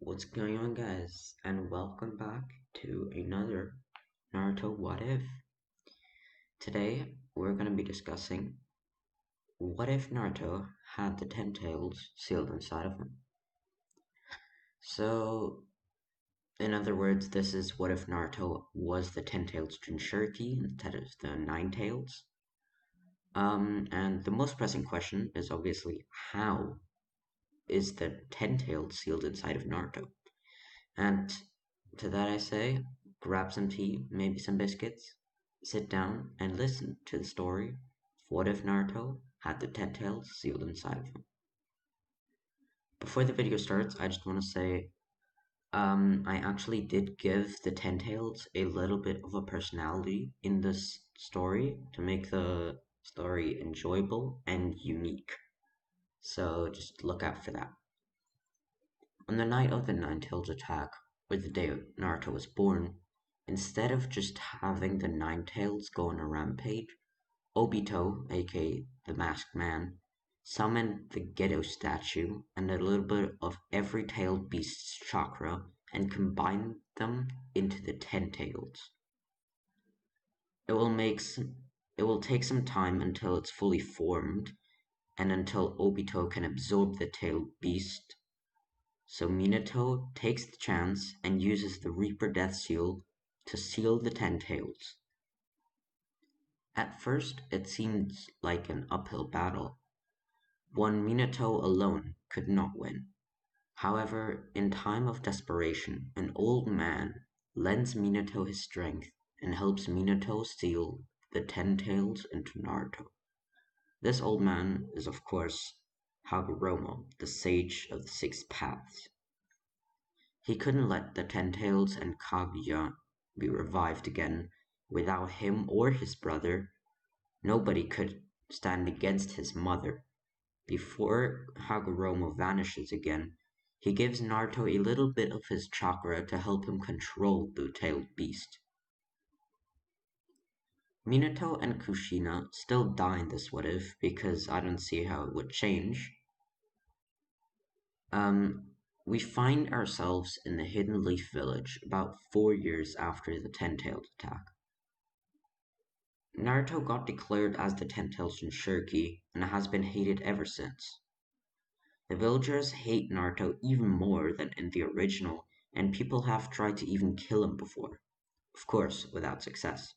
What's going on, guys, and welcome back to another Naruto What If. Today, we're going to be discussing what if Naruto had the 10 tails sealed inside of him. So, in other words, this is what if Naruto was the 10 tails jinchuriki instead of the 9 tails. And the most pressing question is obviously how is the 10 tails sealed inside of Naruto? And to that I say, grab some tea, maybe some biscuits, sit down and listen to the story of what if Naruto had the 10 tails sealed inside of him. Before the video starts, I just want to say I actually did give the 10 tails a little bit of a personality in this story to make the story enjoyable and unique. So just look out for that. On the night of the Nine-Tails attack, or the day Naruto was born, instead of just having the Nine-Tails go on a rampage, Obito, aka the Masked Man, summoned the Gedo statue and a little bit of every tailed beast's chakra and combined them into the 10 tails. It will take some time until it's fully formed and until Obito can absorb the tailed beast. So Minato takes the chance and uses the Reaper Death Seal to seal the 10 tails. At first, it seems like an uphill battle. One Minato alone could not win. However, in time of desperation, an old man lends Minato his strength and helps Minato seal the 10 tails into Naruto. This old man is, of course, Hagoromo, the sage of the six paths. He couldn't let the 10 tails and Kaguya be revived again without him or his brother. Nobody could stand against his mother. Before Hagoromo vanishes again, he gives Naruto a little bit of his chakra to help him control the tailed beast. Minato and Kushina still die in this what if because I don't see how it would change. We find ourselves in the Hidden Leaf Village about 4 years after the Ten-Tailed attack. Naruto got declared as the Ten-Tailed Jinchuriki and has been hated ever since. The villagers hate Naruto even more than in the original, and people have tried to even kill him before. Of course, without success.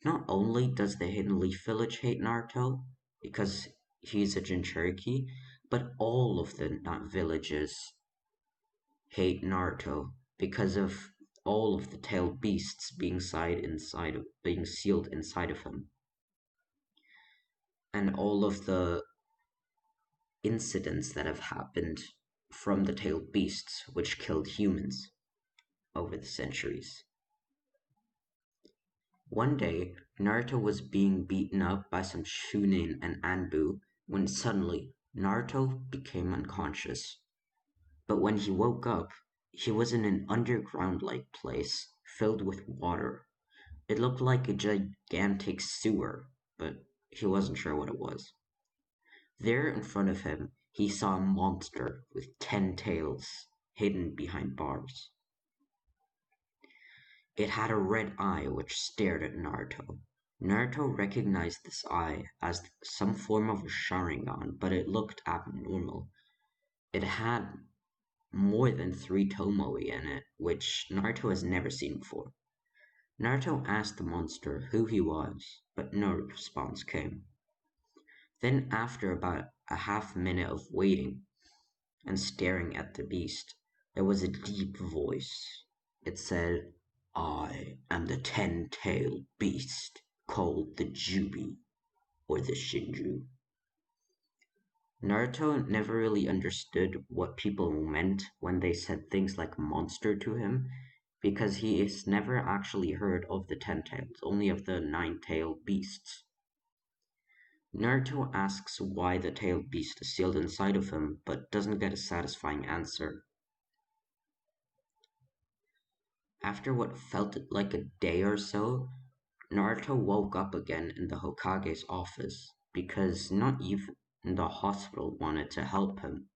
Not only does the Hidden Leaf Village hate Naruto, because he's a Jinchuriki, but all of the villages hate Naruto because of all of the tailed beasts being sealed inside of him, and all of the incidents that have happened from the tailed beasts which killed humans over the centuries. One day, Naruto was being beaten up by some Shunin and Anbu when suddenly Naruto became unconscious. But when he woke up, he was in an underground-like place filled with water. It looked like a gigantic sewer, but he wasn't sure what it was. There in front of him, he saw a monster with 10 tails hidden behind bars. It had a red eye which stared at Naruto. Naruto recognized this eye as some form of a Sharingan, but it looked abnormal. It had more than 3 Tomoe in it, which Naruto has never seen before. Naruto asked the monster who he was, but no response came. Then after about a half minute of waiting and staring at the beast, there was a deep voice. It said, "I am the 10-tailed beast called the Jubi, or the Shinju." Naruto never really understood what people meant when they said things like monster to him, because he has never actually heard of the 10 tails, only of the 9-tailed beasts. Naruto asks why the tailed beast is sealed inside of him, but doesn't get a satisfying answer. After what felt like a day or so, Naruto woke up again in the Hokage's office, because not even the hospital wanted to help him.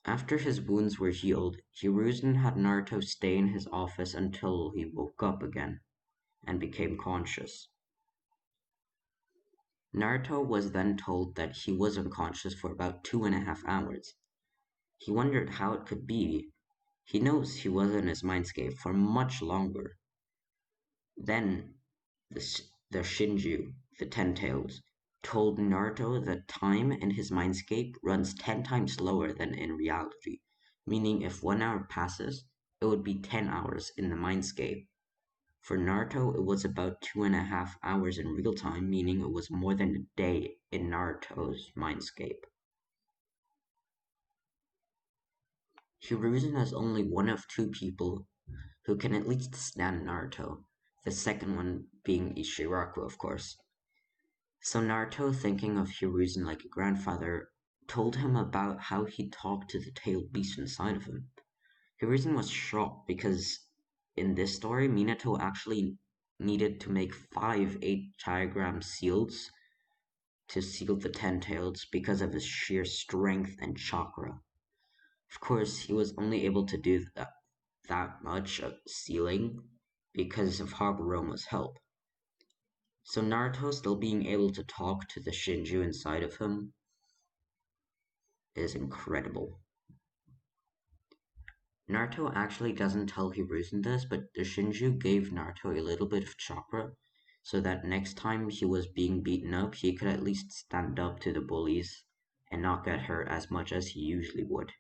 After his wounds were healed, Hiruzen had Naruto stay in his office until he woke up again and became conscious. Naruto was then told that he was unconscious for about 2.5 hours. He wondered how it could be. He knows he was in his mindscape for much longer. Then the Shinju, the Ten Tails, told Naruto that time in his mindscape runs 10 times slower than in reality, meaning if 1 hour passes, it would be 10 hours in the mindscape. For Naruto, it was about 2.5 hours in real time, meaning it was more than a day in Naruto's mindscape. Hiruzen is only one of two people who can at least stand Naruto, the second one being Ishiraku, of course. So Naruto, thinking of Hiruzen like a grandfather, told him about how he talked to the tailed beast inside of him. Hiruzen was shocked because in this story, Minato actually needed to make 5 8 diagram seals to seal the Ten Tails because of his sheer strength and chakra. Of course, he was only able to do that much of sealing because of Hagoromo's help. So Naruto still being able to talk to the Shinju inside of him is incredible. Naruto actually doesn't tell Hiruzen this, but the Shinju gave Naruto a little bit of chakra so that next time he was being beaten up, he could at least stand up to the bullies and not get hurt as much as he usually would.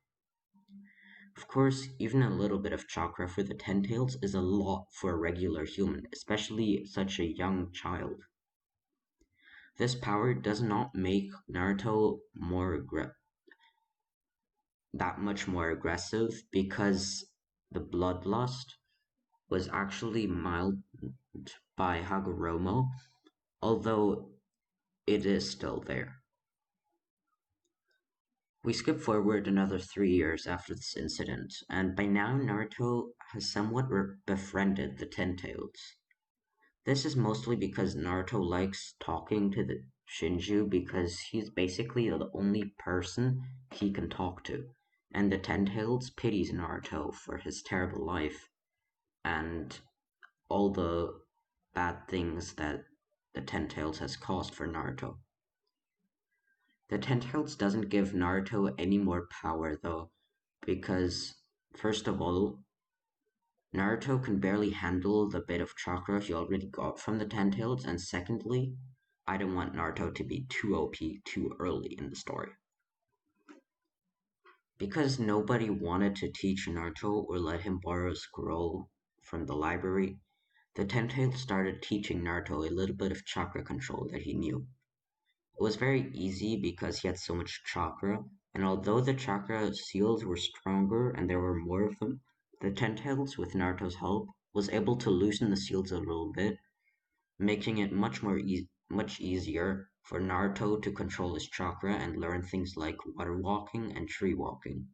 Of course, even a little bit of chakra for the Ten Tails is a lot for a regular human, especially such a young child. This power does not make Naruto that much more aggressive because the bloodlust was actually mild by Hagoromo, although it is still there. We skip forward another 3 years after this incident, and by now Naruto has somewhat befriended the Ten Tails. This is mostly because Naruto likes talking to the Shinju because he's basically the only person he can talk to, and the Ten Tails pities Naruto for his terrible life and all the bad things that the Ten Tails has caused for Naruto. The Ten Tails doesn't give Naruto any more power though, because first of all, Naruto can barely handle the bit of chakra he already got from the Ten Tails, and secondly, I don't want Naruto to be too OP too early in the story. Because nobody wanted to teach Naruto or let him borrow a scroll from the library, the Ten Tails started teaching Naruto a little bit of chakra control that he knew. It was very easy because he had so much chakra, and although the chakra seals were stronger and there were more of them, the Ten Tails, with Naruto's help, was able to loosen the seals a little bit, making it much easier for Naruto to control his chakra and learn things like water walking and tree walking.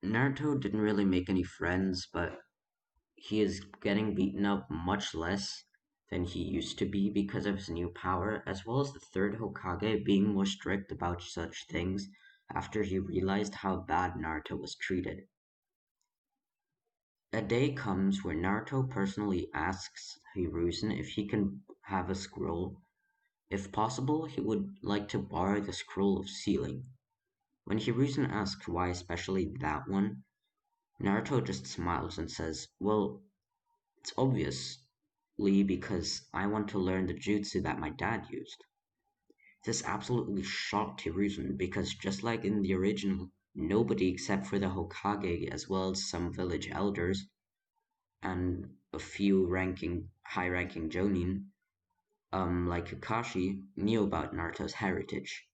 Naruto didn't really make any friends, but he is getting beaten up much less than he used to be because of his new power, as well as the third Hokage being more strict about such things after he realized how bad Naruto was treated. A day comes where Naruto personally asks Hiruzen if he can have a scroll. If possible, he would like to borrow the scroll of sealing. When Hiruzen asks why especially that one, Naruto just smiles and says, well, it's obviously because I want to learn the jutsu that my dad used. This absolutely shocked Hiruzen because just like in the original, nobody except for the Hokage as well as some village elders and a few high-ranking jonin, like Kakashi, knew about Naruto's heritage.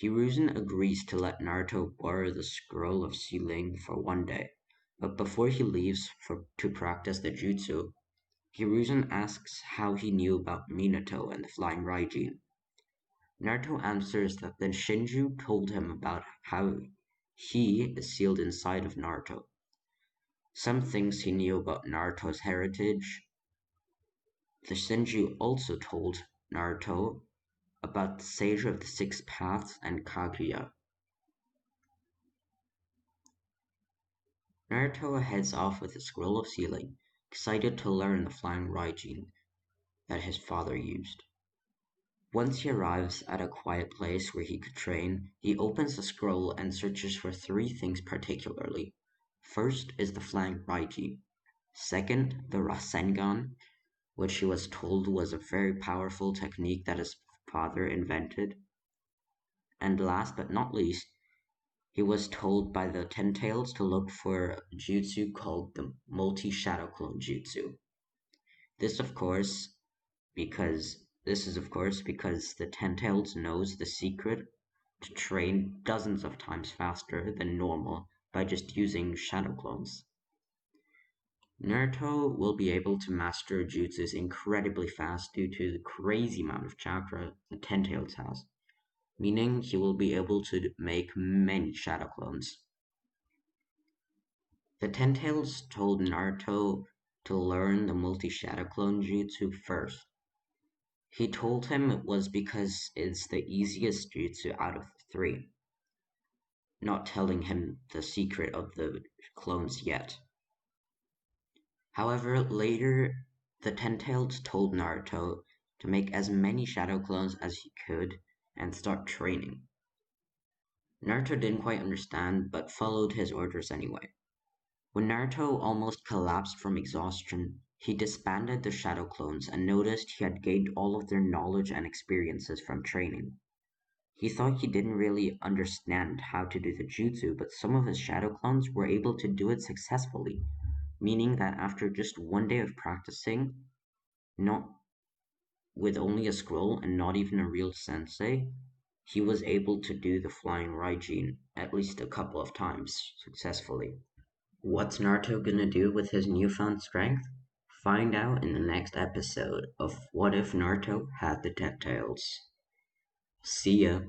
Hiruzen agrees to let Naruto borrow the scroll of sealing for one day, but before he leaves to practice the jutsu, Hiruzen asks how he knew about Minato and the Flying Raijin. Naruto answers that the Shinju told him about how he is sealed inside of Naruto. Some things he knew about Naruto's heritage. The Shinju also told Naruto about the Sage of the Six Paths and Kaguya. Naruto heads off with a scroll of sealing, excited to learn the flying Raijin that his father used. Once he arrives at a quiet place where he could train, he opens the scroll and searches for three things particularly. First is the flying Raiji. Second, the Rasengan, which he was told was a very powerful technique that his father invented. And last but not least, he was told by the Ten Tails to look for a jutsu called the Multi-Shadow Clone Jutsu. This of course this is of course because the Ten Tails knows the secret to train dozens of times faster than normal by just using shadow clones. Naruto will be able to master jutsus incredibly fast due to the crazy amount of chakra the Ten Tails has, meaning he will be able to make many shadow clones. The Ten Tails told Naruto to learn the multi-shadow clone jutsu first. He told him it was because it's the easiest jutsu out of the three, not telling him the secret of the clones yet. However, later the Ten Tails told Naruto to make as many shadow clones as he could and start training. Naruto didn't quite understand but followed his orders anyway. When Naruto almost collapsed from exhaustion, he disbanded the shadow clones and noticed he had gained all of their knowledge and experiences from training. He thought he didn't really understand how to do the jutsu, but some of his shadow clones were able to do it successfully, meaning that after just one day of practicing, not with only a scroll and not even a real sensei, he was able to do the flying Raijin at least a couple of times successfully. What's Naruto gonna do with his newfound strength? Find out in the next episode of What If Naruto Had the Ten Tails. See ya!